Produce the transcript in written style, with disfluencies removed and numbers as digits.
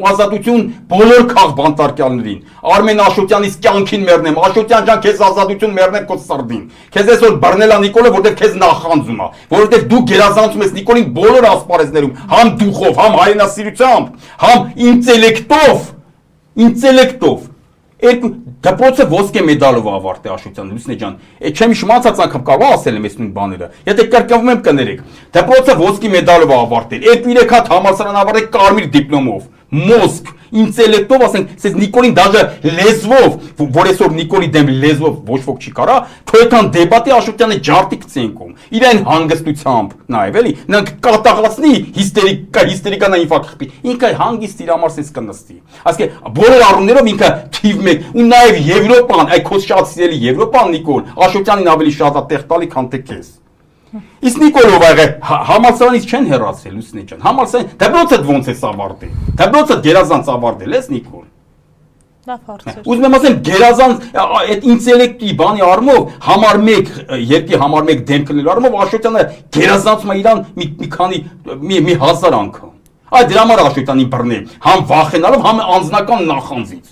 ազատություն բոլոր քաղբանտարկյալներին, Արմեն Աշոտյանից կյանքին մեռնեմ, Աշոտյան ջան քեզ ազատություն մեռնեմ քո սրդին, քեզ այսօր բռնել է Նիկոլը, որտեղ քեզ նախանձում է, որտեղ դու գերազանցում ես Նիկոլին բոլոր ասպարեզներում, համ դուխով, համ հայրենասիրությամբ, համ ինտելեկտով, դպրոցը ոսկե մեդալով ավարտե Աշոտյան, Լուսինե ջան, չեմ իշմացած անգամ կարող ասել եմ այս նույն բաները, եթե կրկնվում եմ կներեք, դպրոցը ոսկե մեդալով ավարտել, 2-3 հատ համալսարան ավարտել կարմիր դիպլոմով, մոսկ, ինտելեկտով, ասենք, ասես Նիկոլին դաժե լեզվով, որ այսօր Նիկոլի դեմ լեզվով ոչ ոք չի կարա, թոյքան դեպատի Աշոտյանը ջարտի կցենքում, իրեն հանգստությամբ նայվ էլի, նրանք կատաղացնի հիստերիկան ինֆակ խփի, ինքը հանգիստ իր համար սենց կնստի, ասկե բոլոր առումներով ինքը թիվ 1 ու նաև Եվրոպան, այ քո շատ սիրելի Եվրոպան Նիկոլ, Աշոտյանին ավելի շատ է տեղ տալի, քան թե քեզ։ Իսկ Նիկոլով աղե համալսարանից չեն հեռացել Լուսինե ջան, համալսարան դպրոցը ոնց է ավարտել, դպրոցը գերազանց ավարտել ես Նիկոլ։ Լավ հարց է։ Ուզում եմ ասեմ գերազանց այդ ինտելեկտի բանի առումով համար 1 երկի համար 1 դեմ կլինելու առումով Աշոտյանը գերազանցում է իրան մի քանի մի հազար անգամ։ Այդ դրա համար Աշոտյանին բռնի, համ վախենալով, համ անձնական նախանձից։